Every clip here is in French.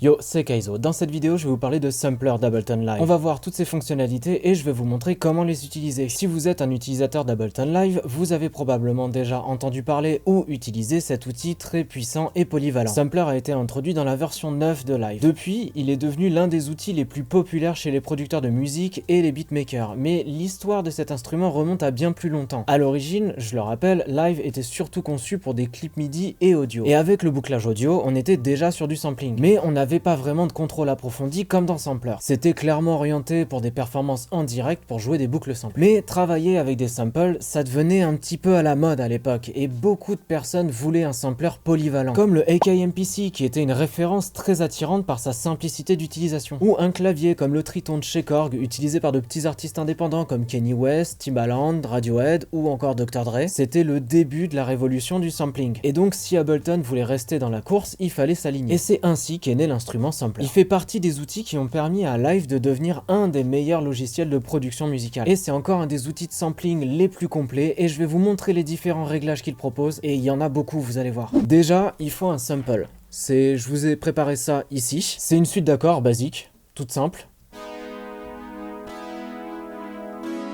Yo, c'est Kaizo. Dans cette vidéo, je vais vous parler de Sampler d'Ableton Live. On va voir toutes ses fonctionnalités et je vais vous montrer comment les utiliser. Si vous êtes un utilisateur d'Ableton Live, vous avez probablement déjà entendu parler ou utilisé cet outil très puissant et polyvalent. Sampler a été introduit dans la version 9 de Live. Depuis, il est devenu l'un des outils les plus populaires chez les producteurs de musique et les beatmakers. Mais l'histoire de cet instrument remonte à bien plus longtemps. À l'origine, je le rappelle, Live était surtout conçu pour des clips MIDI et audio. Et avec le bouclage audio, on était déjà sur du sampling. Mais on n'avait pas vraiment de contrôle approfondi comme dans Sampler. C'était clairement orienté pour des performances en direct pour jouer des boucles samples. Mais travailler avec des samples, ça devenait un petit peu à la mode à l'époque et beaucoup de personnes voulaient un sampler polyvalent. Comme le AK-MPC qui était une référence très attirante par sa simplicité d'utilisation. Ou un clavier comme le Triton de chez Korg utilisé par de petits artistes indépendants comme Kanye West, Timbaland, Radiohead ou encore Dr. Dre. C'était le début de la révolution du sampling. Et donc si Ableton voulait rester dans la course, il fallait s'aligner. Et c'est ainsi qu'est né l'instrument Sampler. Il fait partie des outils qui ont permis à Live de devenir un des meilleurs logiciels de production musicale. Et c'est encore un des outils de sampling les plus complets et je vais vous montrer les différents réglages qu'il propose et il y en a beaucoup, vous allez voir. Déjà, il faut un sample. Je vous ai préparé ça ici. C'est une suite d'accords basique, toute simple.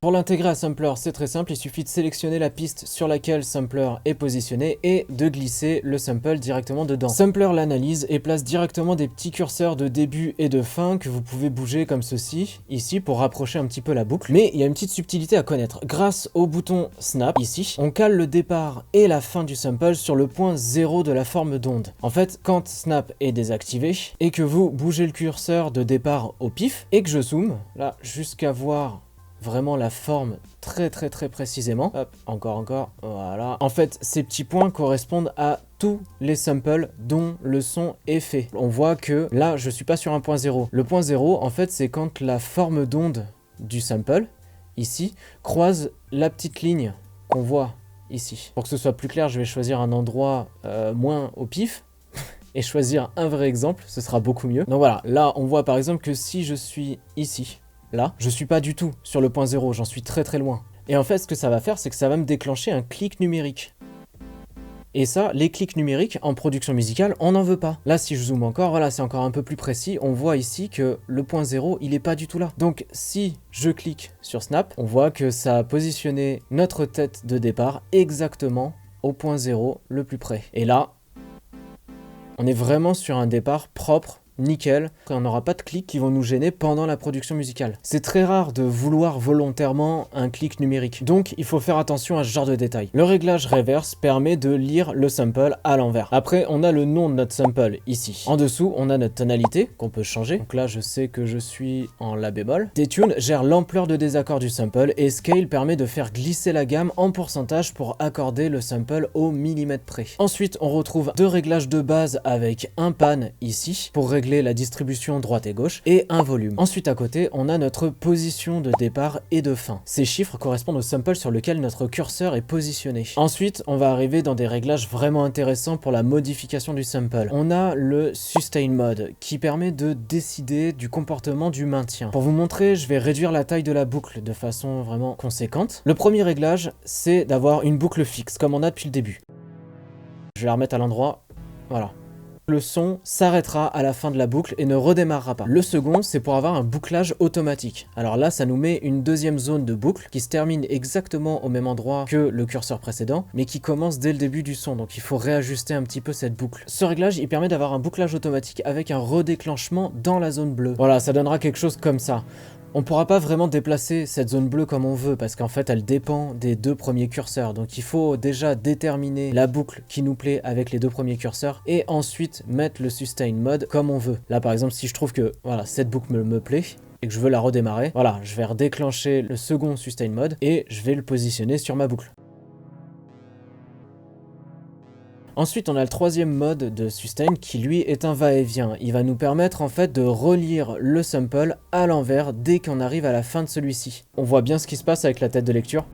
Pour l'intégrer à Sampler, c'est très simple, il suffit de sélectionner la piste sur laquelle Sampler est positionné et de glisser le sample directement dedans. Sampler l'analyse et place directement des petits curseurs de début et de fin que vous pouvez bouger comme ceci, ici, pour rapprocher un petit peu la boucle. Mais il y a une petite subtilité à connaître. Grâce au bouton Snap, ici, on cale le départ et la fin du sample sur le point 0 de la forme d'onde. En fait, quand Snap est désactivé et que vous bougez le curseur de départ au pif et que je zoome, là, jusqu'à voir vraiment la forme très précisément. Hop, encore, voilà. En fait, ces petits points correspondent à tous les samples dont le son est fait. On voit que là, je suis pas sur un point 0. Le point 0, en fait, c'est quand la forme d'onde du sample, ici, croise la petite ligne qu'on voit ici. Pour que ce soit plus clair, je vais choisir un endroit moins au pif et choisir un vrai exemple, ce sera beaucoup mieux. Donc voilà, là, on voit par exemple que si je suis ici, là, je suis pas du tout sur le point 0, j'en suis très loin. Et en fait, ce que ça va faire, c'est que ça va me déclencher un clic numérique. Et ça, les clics numériques en production musicale, on n'en veut pas. Là, si je zoome encore, voilà, c'est encore un peu plus précis. On voit ici que le point 0, il est pas du tout là. Donc, si je clique sur Snap, on voit que ça a positionné notre tête de départ exactement au point 0 le plus près. Et là, on est vraiment sur un départ propre, nickel, on n'aura pas de clics qui vont nous gêner pendant la production musicale. C'est très rare de vouloir volontairement un clic numérique, donc il faut faire attention à ce genre de détails. Le réglage reverse permet de lire le sample à l'envers. Après, on a le nom de notre sample ici. En dessous, on a notre tonalité qu'on peut changer. Donc là, je sais que je suis en la bémol. Detune gère l'ampleur de désaccord du sample et Scale permet de faire glisser la gamme en pourcentage pour accorder le sample au millimètre près. Ensuite, on retrouve deux réglages de base avec un pan ici pour régler la distribution droite et gauche et un volume. Ensuite à côté, on a notre position de départ et de fin. Ces chiffres correspondent au sample sur lequel notre curseur est positionné. Ensuite, on va arriver dans des réglages vraiment intéressants pour la modification du sample. On a le Sustain Mode qui permet de décider du comportement du maintien. Pour vous montrer, je vais réduire la taille de la boucle de façon vraiment conséquente. Le premier réglage, c'est d'avoir une boucle fixe comme on a depuis le début. Je vais la remettre à l'endroit, voilà. Le son s'arrêtera à la fin de la boucle et ne redémarrera pas. Le second, c'est pour avoir un bouclage automatique. Alors là, ça nous met une deuxième zone de boucle qui se termine exactement au même endroit que le curseur précédent, mais qui commence dès le début du son, donc il faut réajuster un petit peu cette boucle. Ce réglage, il permet d'avoir un bouclage automatique avec un redéclenchement dans la zone bleue. Voilà, ça donnera quelque chose comme ça. On pourra pas vraiment déplacer cette zone bleue comme on veut parce qu'en fait elle dépend des deux premiers curseurs. Donc il faut déjà déterminer la boucle qui nous plaît avec les deux premiers curseurs et ensuite mettre le sustain mode comme on veut. Là par exemple si je trouve que voilà cette boucle me plaît et que je veux la redémarrer, voilà je vais redéclencher le second sustain mode et je vais le positionner sur ma boucle. Ensuite, on a le troisième mode de sustain qui lui est un va-et-vient. Il va nous permettre en fait de relire le sample à l'envers dès qu'on arrive à la fin de celui-ci. On voit bien ce qui se passe avec la tête de lecture.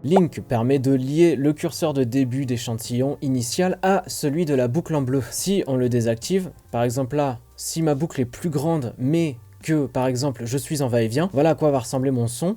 Link permet de lier le curseur de début d'échantillon initial à celui de la boucle en bleu. Si on le désactive, par exemple là, si ma boucle est plus grande mais que par exemple je suis en va-et-vient, voilà à quoi va ressembler mon son.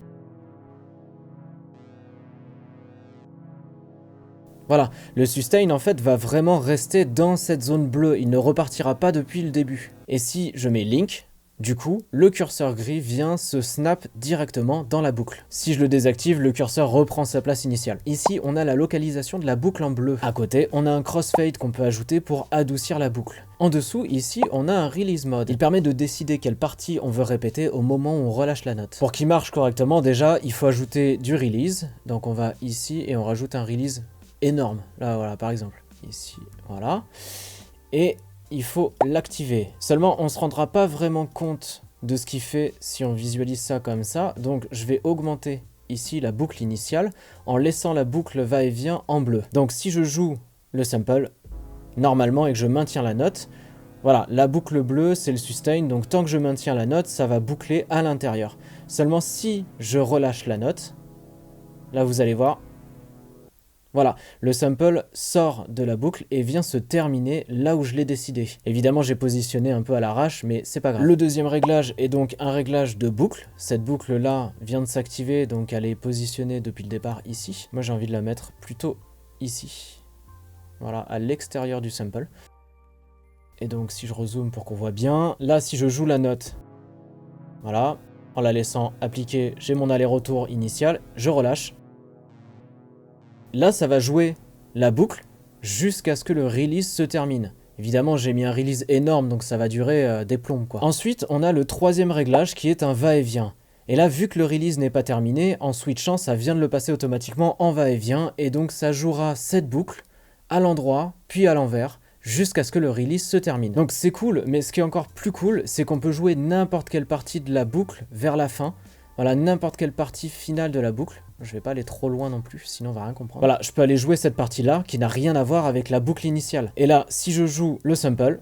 Voilà, le sustain en fait va vraiment rester dans cette zone bleue, il ne repartira pas depuis le début. Et si je mets link, du coup, le curseur gris vient se snap directement dans la boucle. Si je le désactive, le curseur reprend sa place initiale. Ici, on a la localisation de la boucle en bleu. À côté, on a un crossfade qu'on peut ajouter pour adoucir la boucle. En dessous, ici, on a un release mode. Il permet de décider quelle partie on veut répéter au moment où on relâche la note. Pour qu'il marche correctement, déjà, il faut ajouter du release. Donc on va ici et on rajoute un release énorme. Là, voilà, par exemple. Ici, voilà. Et il faut l'activer. Seulement, on ne se rendra pas vraiment compte de ce qu'il fait si on visualise ça comme ça. Donc, je vais augmenter ici la boucle initiale en laissant la boucle va-et-vient en bleu. Donc, si je joue le sample normalement et que je maintiens la note, voilà, la boucle bleue, c'est le sustain. Donc, tant que je maintiens la note, ça va boucler à l'intérieur. Seulement, si je relâche la note, là, vous allez voir, voilà, le sample sort de la boucle et vient se terminer là où je l'ai décidé. Évidemment, j'ai positionné un peu à l'arrache, mais c'est pas grave. Le deuxième réglage est donc un réglage de boucle. Cette boucle-là vient de s'activer, donc elle est positionnée depuis le départ ici. Moi, j'ai envie de la mettre plutôt ici. Voilà, à l'extérieur du sample. Et donc, si je rezoome pour qu'on voit bien, là, si je joue la note, voilà, en la laissant appliquer, j'ai mon aller-retour initial, je relâche. Là, ça va jouer la boucle jusqu'à ce que le release se termine. Évidemment, j'ai mis un release énorme, donc ça va durer des plombes, quoi. Ensuite, on a le troisième réglage qui est un va-et-vient. Et là, vu que le release n'est pas terminé, en switchant, ça vient de le passer automatiquement en va-et-vient. Et donc, ça jouera cette boucle à l'endroit, puis à l'envers, jusqu'à ce que le release se termine. Donc c'est cool, mais ce qui est encore plus cool, c'est qu'on peut jouer n'importe quelle partie de la boucle vers la fin. Voilà, n'importe quelle partie finale de la boucle. Je vais pas aller trop loin non plus, sinon on va rien comprendre. Voilà, je peux aller jouer cette partie-là, qui n'a rien à voir avec la boucle initiale. Et là, si je joue le sample,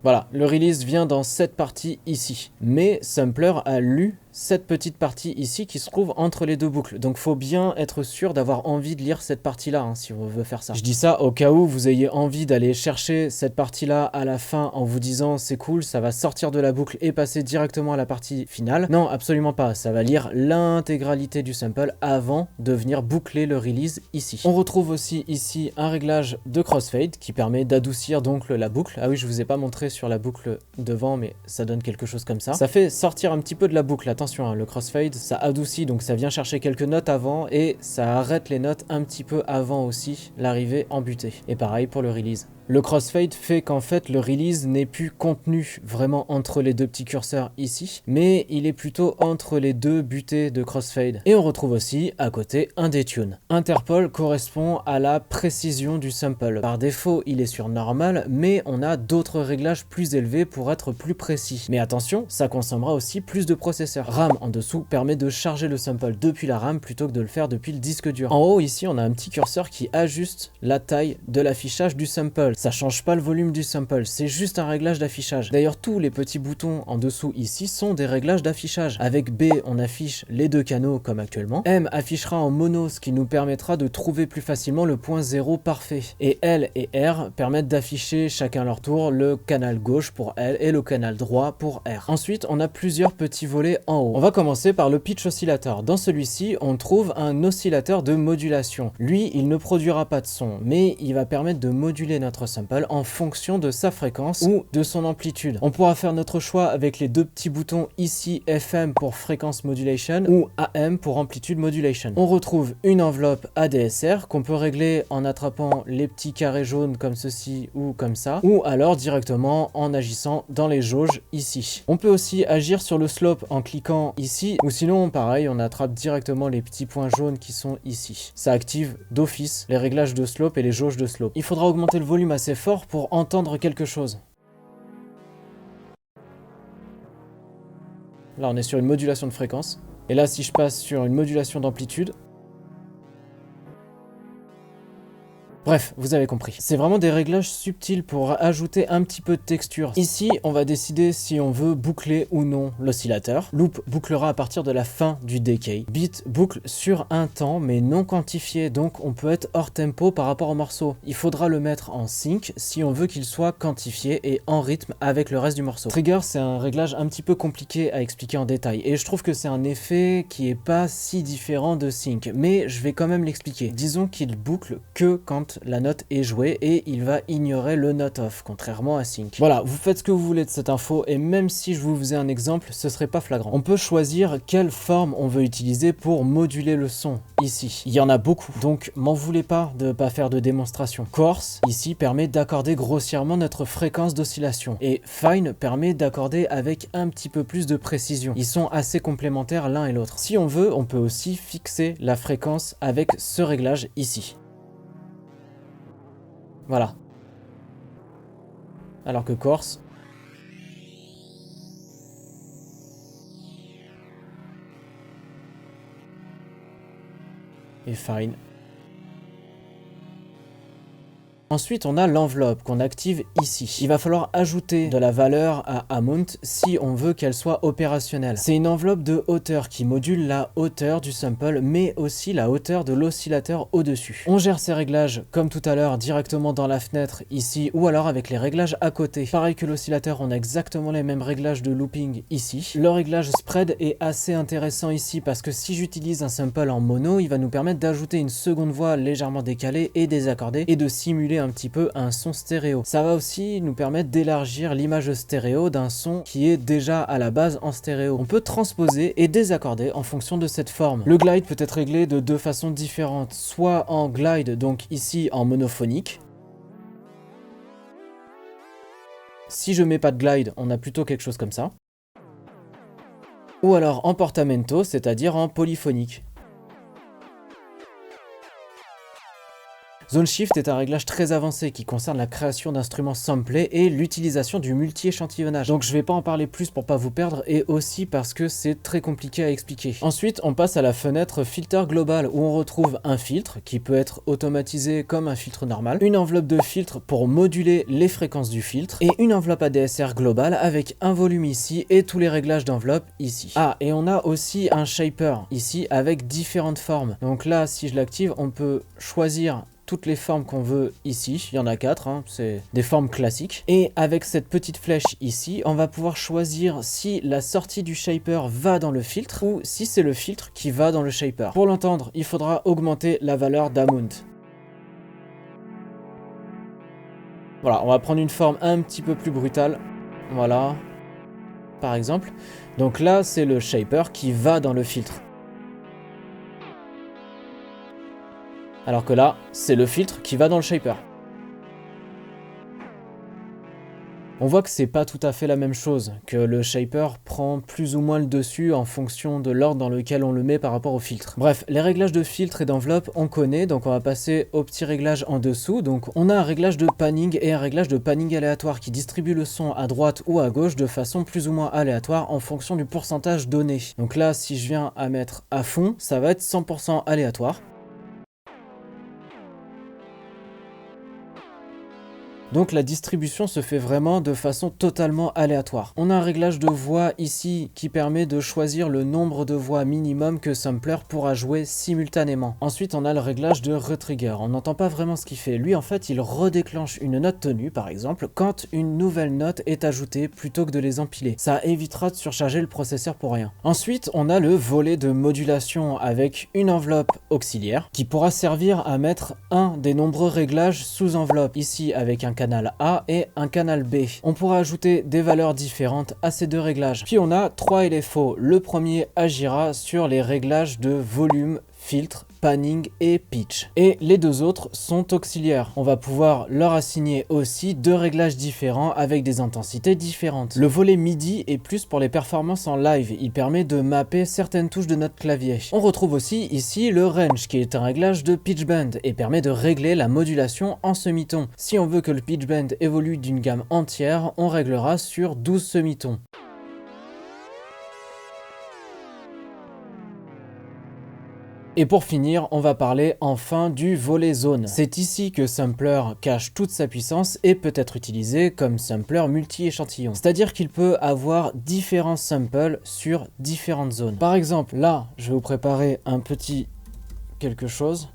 voilà, le release vient dans cette partie ici. Mais Sampler a lu cette petite partie ici qui se trouve entre les deux boucles. Donc faut bien être sûr d'avoir envie de lire cette partie-là, hein, si on veut faire ça. Je dis ça au cas où vous ayez envie d'aller chercher cette partie-là à la fin en vous disant c'est cool, ça va sortir de la boucle et passer directement à la partie finale. Non, absolument pas. Ça va lire l'intégralité du sample avant de venir boucler le release ici. On retrouve aussi ici un réglage de crossfade qui permet d'adoucir donc la boucle. Ah oui, je vous ai pas montré sur la boucle devant, mais ça donne quelque chose comme ça. Ça fait sortir un petit peu de la boucle, attention. Le crossfade, ça adoucit, donc ça vient chercher quelques notes avant et ça arrête les notes un petit peu avant aussi l'arrivée en butée. Et pareil pour le release. Le crossfade fait qu'en fait le release n'est plus contenu vraiment entre les deux petits curseurs ici, mais il est plutôt entre les deux butées de crossfade. Et on retrouve aussi à côté un detune. Interpol correspond à la précision du sample. Par défaut, il est sur normal, mais on a d'autres réglages plus élevés pour être plus précis. Mais attention, ça consommera aussi plus de processeur. RAM en dessous permet de charger le sample depuis la RAM plutôt que de le faire depuis le disque dur. En haut ici, on a un petit curseur qui ajuste la taille de l'affichage du sample. Ça change pas le volume du sample, c'est juste un réglage d'affichage. D'ailleurs, tous les petits boutons en dessous ici sont des réglages d'affichage. Avec B, on affiche les deux canaux comme actuellement. M affichera en mono, ce qui nous permettra de trouver plus facilement le point 0 parfait. Et L et R permettent d'afficher chacun leur tour le canal gauche pour L et le canal droit pour R. Ensuite, on a plusieurs petits volets en haut. On va commencer par le pitch oscillator. Dans celui-ci, on trouve un oscillateur de modulation. Lui, il ne produira pas de son, mais il va permettre de moduler notre sample en fonction de sa fréquence ou de son amplitude. On pourra faire notre choix avec les deux petits boutons ici, FM pour fréquence modulation ou AM pour amplitude modulation. On retrouve une enveloppe ADSR qu'on peut régler en attrapant les petits carrés jaunes comme ceci ou comme ça, ou alors directement en agissant dans les jauges ici. On peut aussi agir sur le slope en cliquant ici, ou sinon pareil, on attrape directement les petits points jaunes qui sont ici. Ça active d'office les réglages de slope et les jauges de slope. Il faudra augmenter le volume assez fort pour entendre quelque chose. Là, on est sur une modulation de fréquence. Et là, si je passe sur une modulation d'amplitude, Bref, vous avez compris. C'est vraiment des réglages subtils pour ajouter un petit peu de texture. Ici, on va décider si on veut boucler ou non l'oscillateur. Loop bouclera à partir de la fin du decay. Beat boucle sur un temps mais non quantifié, donc on peut être hors tempo par rapport au morceau. Il faudra le mettre en sync si on veut qu'il soit quantifié et en rythme avec le reste du morceau. Trigger, c'est un réglage un petit peu compliqué à expliquer en détail et je trouve que c'est un effet qui est pas si différent de sync, mais je vais quand même l'expliquer. Disons qu'il boucle que quand la note est jouée et il va ignorer le note off, contrairement à sync. Voilà, vous faites ce que vous voulez de cette info et même si je vous faisais un exemple, ce serait pas flagrant. On peut choisir quelle forme on veut utiliser pour moduler le son ici. Il y en a beaucoup, donc m'en voulez pas de pas faire de démonstration. Coarse, ici, permet d'accorder grossièrement notre fréquence d'oscillation et Fine permet d'accorder avec un petit peu plus de précision. Ils sont assez complémentaires l'un et l'autre. Si on veut, on peut aussi fixer la fréquence avec ce réglage ici. Voilà. Alors que Coarse, et Fine. Ensuite, on a l'enveloppe qu'on active ici. Il va falloir ajouter de la valeur à Amount si on veut qu'elle soit opérationnelle. C'est une enveloppe de hauteur qui module la hauteur du sample, mais aussi la hauteur de l'oscillateur au-dessus. On gère ces réglages, comme tout à l'heure, directement dans la fenêtre ici, ou alors avec les réglages à côté. Pareil que l'oscillateur, on a exactement les mêmes réglages de looping ici. Le réglage spread est assez intéressant ici, parce que si j'utilise un sample en mono, il va nous permettre d'ajouter une seconde voix légèrement décalée et désaccordée, et de simuler un petit peu un son stéréo. Ça va aussi nous permettre d'élargir l'image stéréo d'un son qui est déjà à la base en stéréo. On peut transposer et désaccorder en fonction de cette forme. Le glide peut être réglé de deux façons différentes, soit en glide, donc ici en monophonique. Si je mets pas de glide, on a plutôt quelque chose comme ça. Ou alors en portamento, c'est-à-dire en polyphonique. Zone Shift est un réglage très avancé qui concerne la création d'instruments samplés et l'utilisation du multi-échantillonnage. Donc je vais pas en parler plus pour pas vous perdre et aussi parce que c'est très compliqué à expliquer. Ensuite, on passe à la fenêtre filtre global où on retrouve un filtre qui peut être automatisé comme un filtre normal, une enveloppe de filtre pour moduler les fréquences du filtre et une enveloppe ADSR globale avec un volume ici et tous les réglages d'enveloppe ici. Ah, et on a aussi un shaper ici avec différentes formes. Donc là, si je l'active, on peut choisir toutes les formes qu'on veut ici, il y en a 4, hein, c'est des formes classiques. Et avec cette petite flèche ici, on va pouvoir choisir si la sortie du shaper va dans le filtre ou si c'est le filtre qui va dans le shaper. Pour l'entendre, il faudra augmenter la valeur d'Amount. Voilà, on va prendre une forme un petit peu plus brutale. Voilà, par exemple. Donc là, c'est le shaper qui va dans le filtre. Alors que là, c'est le filtre qui va dans le shaper. On voit que c'est pas tout à fait la même chose, que le shaper prend plus ou moins le dessus en fonction de l'ordre dans lequel on le met par rapport au filtre. Bref, les réglages de filtre et d'enveloppe, on connaît, donc on va passer au petit réglage en dessous. Donc on a un réglage de panning et un réglage de panning aléatoire qui distribue le son à droite ou à gauche de façon plus ou moins aléatoire en fonction du pourcentage donné. Donc là, si je viens à mettre à fond, ça va être 100% aléatoire. Donc la distribution se fait vraiment de façon totalement aléatoire. On a un réglage de voix ici qui permet de choisir le nombre de voix minimum que Sampler pourra jouer simultanément. Ensuite on a le réglage de retrigger. On n'entend pas vraiment ce qu'il fait. Lui en fait il redéclenche une note tenue par exemple quand une nouvelle note est ajoutée plutôt que de les empiler. Ça évitera de surcharger le processeur pour rien. Ensuite on a le volet de modulation avec une enveloppe auxiliaire qui pourra servir à mettre un des nombreux réglages sous enveloppe. Ici avec un canal A et un canal B. On pourra ajouter des valeurs différentes à ces deux réglages. Puis on a 3 LFO. Le premier agira sur les réglages de volume, filtre, panning et pitch. Et les deux autres sont auxiliaires. On va pouvoir leur assigner aussi deux réglages différents avec des intensités différentes. Le volet MIDI est plus pour les performances en live. Il permet de mapper certaines touches de notre clavier. On retrouve aussi ici le range qui est un réglage de pitch bend et permet de régler la modulation en semitons. Si on veut que le pitch bend évolue d'une gamme entière, on réglera sur 12 semitons. Et pour finir, on va parler enfin du volet zone. C'est ici que Sampler cache toute sa puissance et peut être utilisé comme sampler multi-échantillon. C'est-à-dire qu'il peut avoir différents samples sur différentes zones. Par exemple, là, je vais vous préparer un petit quelque chose.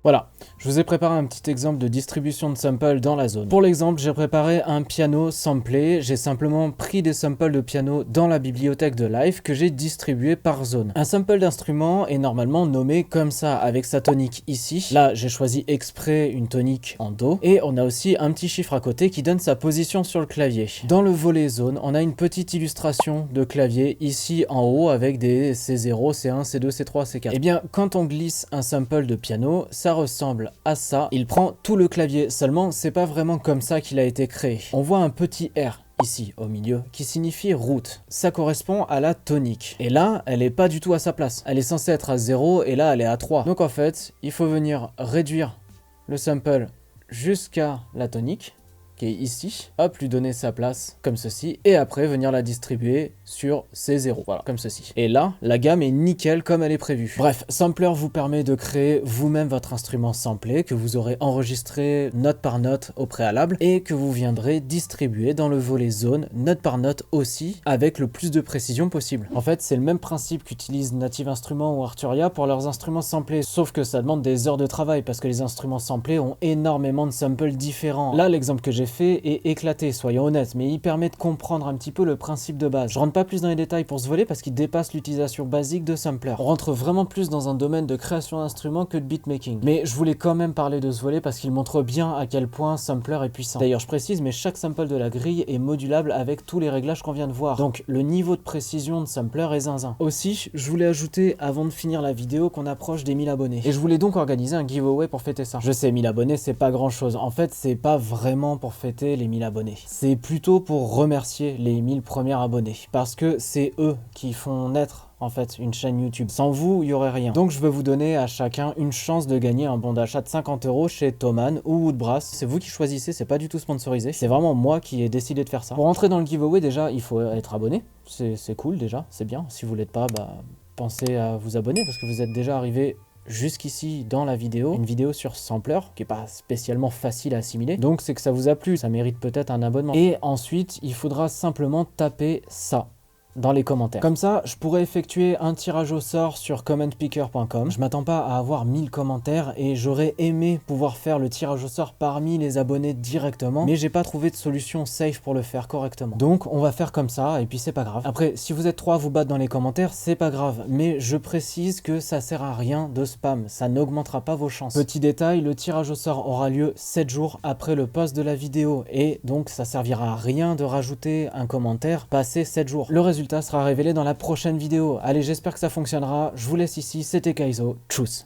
Voilà, je vous ai préparé un petit exemple de distribution de samples dans la zone. Pour l'exemple, j'ai préparé un piano samplé. J'ai simplement pris des samples de piano dans la bibliothèque de Live que j'ai distribué par zone. Un sample d'instrument est normalement nommé comme ça, avec sa tonique ici. Là, j'ai choisi exprès une tonique en Do. Et on a aussi un petit chiffre à côté qui donne sa position sur le clavier. Dans le volet zone, on a une petite illustration de clavier ici en haut avec des C0, C1, C2, C3, C4. Et bien, quand on glisse un sample de piano, ça ressemble à ça. Il prend tout le clavier, seulement c'est pas vraiment comme ça qu'il a été créé. On voit un petit R ici au milieu qui signifie route. Ça correspond à la tonique. Et là, elle est pas du tout à sa place. Elle est censée être à 0 et là elle est à 3. Donc en fait, il faut venir réduire le sample jusqu'à la tonique qui est ici, hop, lui donner sa place comme ceci, et après venir la distribuer sur C0, voilà, comme ceci. Et là, la gamme est nickel comme elle est prévue. Bref, Sampler vous permet de créer vous-même votre instrument samplé, que vous aurez enregistré note par note au préalable, et que vous viendrez distribuer dans le volet zone, note par note aussi, avec le plus de précision possible. En fait, c'est le même principe qu'utilisent Native Instruments ou Arturia pour leurs instruments samplés, sauf que ça demande des heures de travail, parce que les instruments samplés ont énormément de samples différents. Là, l'exemple que j'ai fait est éclaté, soyons honnêtes, mais il permet de comprendre un petit peu le principe de base. Je rentre pas plus dans les détails pour ce volet parce qu'il dépasse l'utilisation basique de sampler. On rentre vraiment plus dans un domaine de création d'instruments que de beatmaking. Mais je voulais quand même parler de ce volet parce qu'il montre bien à quel point sampler est puissant. D'ailleurs, je précise, mais chaque sample de la grille est modulable avec tous les réglages qu'on vient de voir. Donc, le niveau de précision de sampler est zinzin. Aussi, je voulais ajouter, avant de finir la vidéo, qu'on approche des 1000 abonnés. Et je voulais donc organiser un giveaway pour fêter ça. Je sais, 1000 abonnés, c'est pas grand chose. En fait, c'est pas vraiment pour fêter les 1000 abonnés. C'est plutôt pour remercier les 1000 premiers abonnés. Parce que c'est eux qui font naître en fait une chaîne YouTube. Sans vous, il n'y aurait rien. Donc je vais vous donner à chacun une chance de gagner un bon d'achat de 50 € chez Thomann ou Woodbrass. C'est vous qui choisissez, c'est pas du tout sponsorisé. C'est vraiment moi qui ai décidé de faire ça. Pour entrer dans le giveaway, déjà, il faut être abonné. C'est cool déjà, c'est bien. Si vous l'êtes pas, bah, pensez à vous abonner parce que vous êtes déjà arrivé jusqu'ici dans la vidéo, une vidéo sur Sampler qui est pas spécialement facile à assimiler, donc c'est que ça vous a plu, ça mérite peut-être un abonnement. Et ensuite, il faudra simplement taper ça dans les commentaires. Comme ça, je pourrais effectuer un tirage au sort sur commentpicker.com. Je m'attends pas à avoir 1000 commentaires et j'aurais aimé pouvoir faire le tirage au sort parmi les abonnés directement, mais j'ai pas trouvé de solution safe pour le faire correctement. Donc on va faire comme ça et puis c'est pas grave. Après, si vous êtes 3 à vous battre dans les commentaires, c'est pas grave, mais je précise que ça sert à rien de spam, ça n'augmentera pas vos chances. Petit détail, le tirage au sort aura lieu 7 jours après le post de la vidéo et donc ça servira à rien de rajouter un commentaire passé 7 jours. Le résultat sera révélé dans la prochaine vidéo. Allez, j'espère que ça fonctionnera. Je vous laisse ici, c'était Kaizo. Tchuss.